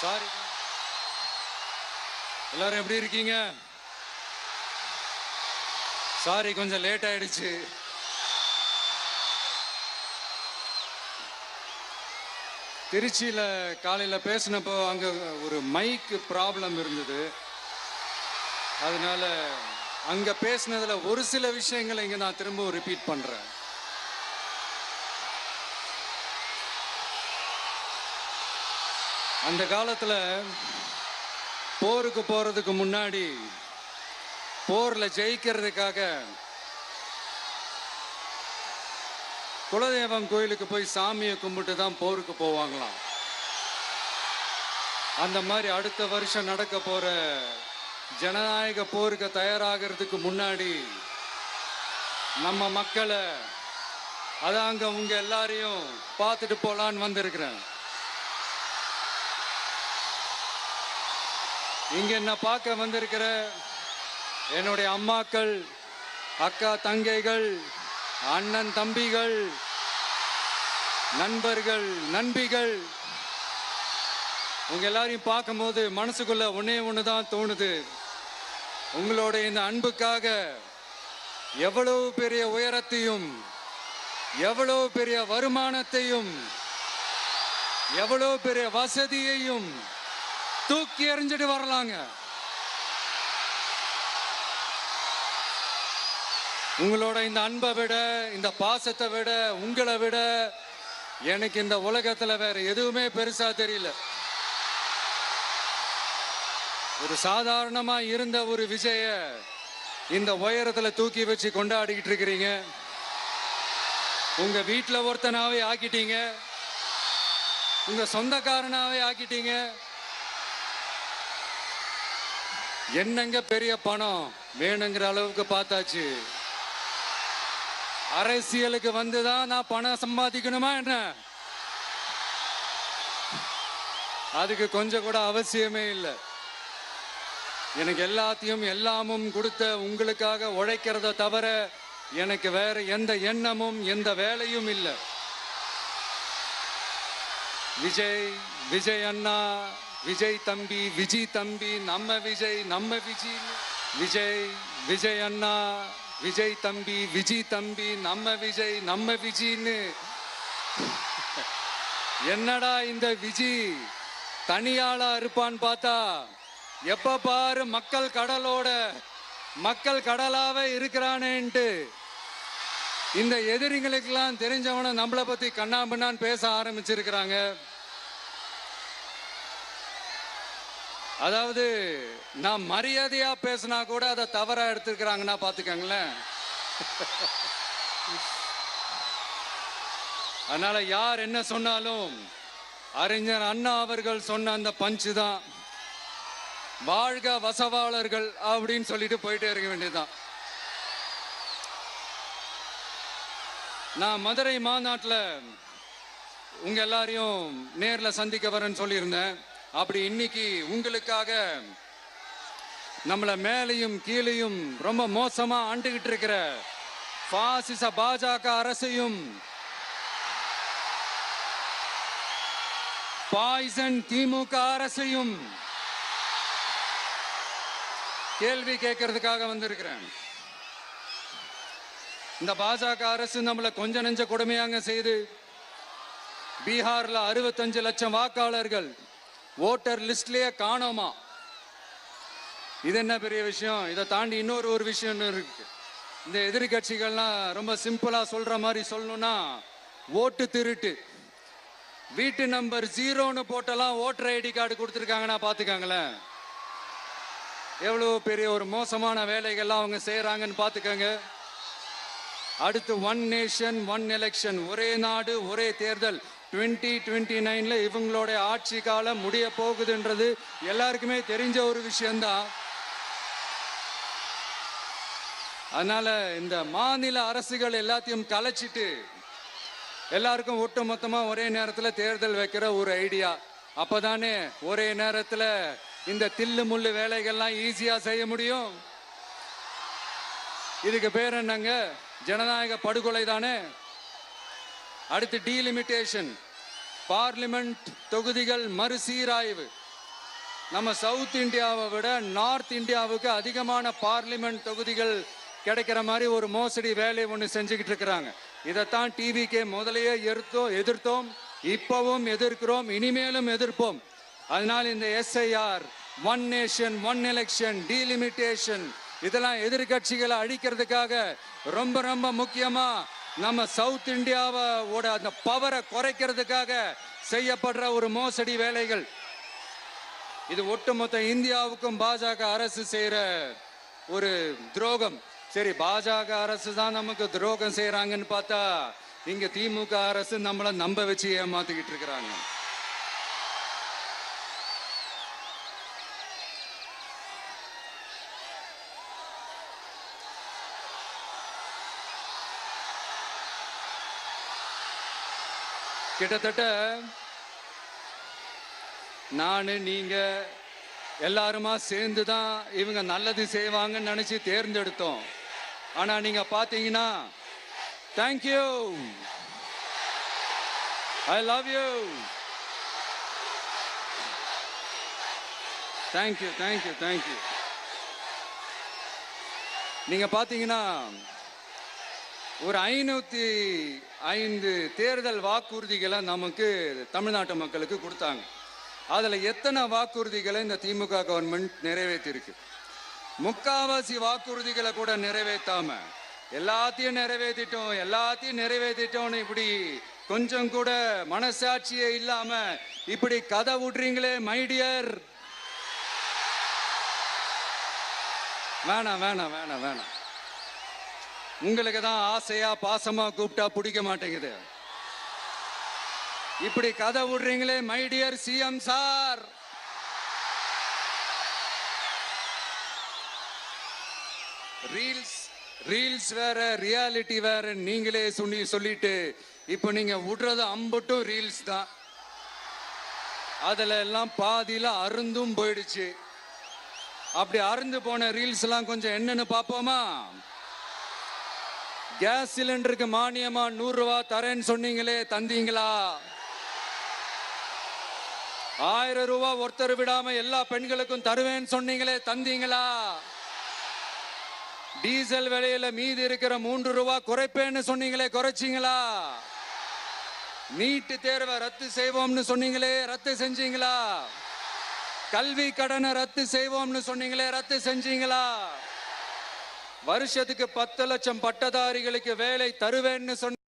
Sorry, எல்லாரும் எப்படி இருக்கீங்க? சாரி, கொஞ்சம் லேட் ஆயிடுச்சு. திருச்சியில காலையில பேசினப்போ அங்க ஒரு மைக் ப்ராப்ளம் இருந்தது. அதனால அங்க பேசினதுல ஒரு சில விஷயங்களை இங்க நான் திரும்ப ரிப்பீட் பண்றேன். அந்த காலத்துல போருக்கு போறதுக்கு முன்னாடி போர்ல ஜெயிக்கிறதுக்காக குலதெய்வம் கோயிலுக்கு போய் சாமியை கும்பிட்டு தான் போருக்கு போவாங்களாம். அந்த மாதிரி அடுத்த வருஷம் நடக்க போற ஜனநாயக போருக்கு தயாராகிறதுக்கு முன்னாடி நம்ம மக்களை அதாங்க உங்க எல்லாரையும் பார்த்துட்டு போலான்னு வந்திருக்கிறேன். இங்க என்ன பார்க்க வந்திருக்கிற என்னுடைய அம்மாக்கள், அக்கா தங்கைகள், அண்ணன் தம்பிகள், நண்பர்கள், நண்பிகள், உங்க எல்லாரையும் பார்க்கும்போது மனசுக்குள்ள ஒன்னே ஒண்ணுதான் தோணுது. உங்களோட இந்த அன்புக்காக எவ்வளவு பெரிய உயரத்தையும், எவ்வளவு பெரிய வருமானத்தையும், எவ்வளவு பெரிய வசதியையும் தூக்கி எறிஞ்சிட்டு வரலாங்க. உங்களோட இந்த அன்பை விட, இந்த பாசத்தை விட, உங்களை விட எனக்கு இந்த உலகத்துல வேற எதுவுமே பெருசா தெரியல. ஒரு சாதாரணமா இருந்த ஒரு விஜய இந்த உயரத்துல தூக்கி வச்சு கொண்டாடிக்கிட்டு இருக்கிறீங்க. உங்க வீட்டுல ஒருத்தனாவே ஆக்கிட்டீங்க, உங்க சொந்தக்காரனாவே ஆக்கிட்டீங்க. என்னங்க பெரிய பணம் வேணுங்கிற அளவுக்கு பார்த்தாச்சு. அரசியலுக்கு வந்துதான் நான் பணம் சம்பாதிக்கணுமா என்ன? அதுக்கு கொஞ்சம் கூட அவசியமே இல்லை. எனக்கு எல்லாத்தையும் எல்லாமும் கொடுத்த உங்களுக்காக உழைக்கிறத தவிர எனக்கு வேற எந்த எண்ணமும் எந்த வேலையும் இல்லை. விஜய், விஜய் அண்ணா, விஜய் தம்பி, விஜய் தம்பி, நம்ம விஜய், நம்ம விஜய், விஜய், விஜய் அண்ணா, விஜய் தம்பி, விஜய் தம்பி, நம்ம விஜய், நம்ம விஜய்னு என்னடா இந்த விஜய் தனியாளா இருப்பான்னு பார்த்தா எப்ப பாரு மக்கள் கடலோட மக்கள் கடலாவே இருக்கிறானேன்ட்டு இந்த எதிரிகளுக்கெல்லாம் தெரிஞ்சவன நம்மளை பத்தி கண்ணாபின்னான்னு பேச ஆரம்பிச்சிருக்கிறாங்க. அதாவது நான் மரியாதையா பேசினா கூட அதை தவறா எடுத்துக்கிறாங்கன்னா பாத்துக்கங்களேன். அதனால யார் என்ன சொன்னாலும் அறிஞர் அண்ணா அவர்கள் சொன்ன அந்த பஞ்சு தான், வாழ்க வசவாளர்கள் அப்படின்னு சொல்லிட்டு போயிட்டே இருக்க வேண்டியதுதான். நான் மதுரை மாநாட்டில் உங்க எல்லாரையும் நேர்ல சந்திக்க வரேன்னு சொல்லியிருந்தேன். அப்படி இன்னைக்கு உங்களுக்காக நம்மள மேலையும் கீழையும் ரொம்ப மோசமா ஆண்டுகிட்டு இருக்கிற பாசிச பாஜக அரசையும் பாய்சன் திமுக அரசையும் கேள்வி கேட்கறதுக்காக வந்திருக்கிறேன். இந்த பாஜக அரசு நம்மள கொஞ்ச நெஞ்ச கொடுமையாங்க செய்து பீகார்ல 65 லட்சம் வாக்காளர்கள் ஓட்டர் லிஸ்ட்லயே காணோமா. இது என்ன பெரிய விஷயம்? இதை தாண்டி இன்னொரு விஷயம் இருக்கு. இந்த எதிரி கட்சிகள்லாம் ரொம்ப சிம்பிளா சொல்ற மாதிரி சொல்லணும்னா ஓட்டு திருட்டு. வீட்டு நம்பர் 0ன்னு போட்டெல்லாம் ஓட்டர் ஐடி கார்டு கொடுத்துருக்காங்கன்னா பாத்துக்காங்களேன். எவ்வளவு பெரிய ஒரு மோசமான வேலைகள்லாம் அவங்க செய்யறாங்கன்னு பாத்துக்கங்க. அடுத்து ஒன் நேஷன் ஒன் எலெக்ஷன், ஒரே நாடு ஒரே தேர்தல் 2029ல இவங்களோட ஆட்சி காலம் முடிய போகுதுன்றது எல்லாருக்குமே தெரிஞ்ச ஒரு விஷயம்தான். அதனால இந்த மாநில அரசுகள் எல்லாத்தையும் கலைச்சிட்டு எல்லாருக்கும் ஒட்டு மொத்தமா ஒரே நேரத்தில் தேர்தல் வைக்கிற ஒரு ஐடியா. அப்பதானே ஒரே நேரத்தில் இந்த தில்லு முள்ளு வேலைகள்லாம் ஈஸியா செய்ய முடியும். இதுக்கு பேர் என்னங்க? ஜனநாயக படுகொலை தானே. அடுத்து டீலிமிட்டேஷன், பார்லிமெண்ட் தொகுதிகள் மறுசீராய்வு, நம்ம சவுத் இந்தியாவை விட நார்த் இந்தியாவுக்கு அதிகமான பார்லிமெண்ட் தொகுதிகள் கிடைக்கிற மாதிரி ஒரு மோசடி வேலையை ஒன்று செஞ்சுக்கிட்டு இருக்கிறாங்க. இதைத்தான் டிவிகே முதலையே எதிர்த்தோம், இப்பவும் எதிர்க்கிறோம், இனிமேலும் எதிர்ப்போம். அதனால் இந்த SIR, one nation one election, delimitation, இதெல்லாம் எதிர்கட்சிகளை அழிக்கிறதுக்காக ரொம்ப ரொம்ப முக்கியமா நம்ம சவுத் இந்தியாவோட அந்த பவரை குறைக்கிறதுக்காக செய்யப்படுற ஒரு மோசடி வேலைகள். இது ஒட்டுமொத்த இந்தியாவுக்கும் பாஜக அரசு செய்யற ஒரு துரோகம். சரி, பாஜக அரசு தான் நமக்கு துரோகம் செய்யறாங்கன்னு பார்த்தா இங்க திமுக அரசு நம்மள நம்ப வச்சு ஏமாத்திக்கிட்டு இருக்கிறாங்க. கிட்டத்தட்ட நான் நீங்க எல்லாருமா சேர்ந்து தான் இவங்க நல்லது செய்வாங்கன்னு நினைச்சு தேர்ந்தெடுத்தோம். ஆனா நீங்க பாத்தீங்கன்னா, thank you, I love you, thank you thank you thank you. நீங்க பாத்தீங்கன்னா ஒரு 505 தேர்தல் வாக்குறுதிகளை நமக்கு தமிழ்நாட்டு மக்களுக்கு கொடுத்தாங்க. அதுல எத்தனை வாக்குறுதிகளை இந்த திமுக கவர்மெண்ட் நிறைவேற்றிருக்கு? முக்காவாசி வாக்குறுதிகளை கூட நிறைவேற்றாம எல்லாத்தையும் நிறைவேற்றிட்டோம் இப்படி கொஞ்சம் கூட மனசாட்சியே இல்லாம இப்படி கதை விடுறீங்களே மை டியர். வேணாம் வேணாம் வேணாம் வேணாம். உங்களுக்கு தான் ஆசையா பாசமா கூப்பிட்டா பிடிக்க மாட்டேங்குது. இப்படி கதை விடுறீங்களே my dear CM sir. Reels வேற, ரியாலிட்டி வேற நீங்களே சொல்லிட்டு இப்ப நீங்க விடுறது அம்பட்டும் ரீல்ஸ் தான். அதுல எல்லாம் பாதியில அருந்தும் போயிடுச்சு. அப்படி அருந்து போன ரீல்ஸ் எல்லாம் கொஞ்சம் என்னன்னு பாப்போமா? கேஸ் சிலிண்டருக்கு மானியமா 100 ரூபாய் தரேன்னு சொன்னீங்களே, தந்தீங்களா? 1000 ரூபாய் ஒருத்தர் விடாம எல்லா பெண்களுக்கும் தருவேன்னு சொன்னீங்களே, தந்தீங்களா? டீசல் விலையில மீதி இருக்கிற 3 ரூபாய் குறைப்பேன்னு சொன்னீங்களே, குறைச்சிங்களா? நீட்டு தேர்வை ரத்து செய்வோம்னு சொன்னீங்களே, ரத்து செஞ்சீங்களா? கல்வி கடனை ரத்து செய்வோம்னு சொன்னீங்களே, ரத்து செஞ்சீங்களா? வருஷத்துக்கு 10 லட்சம் பட்டதாரிகளுக்கு வேலை தருவேன்னு சொன்ன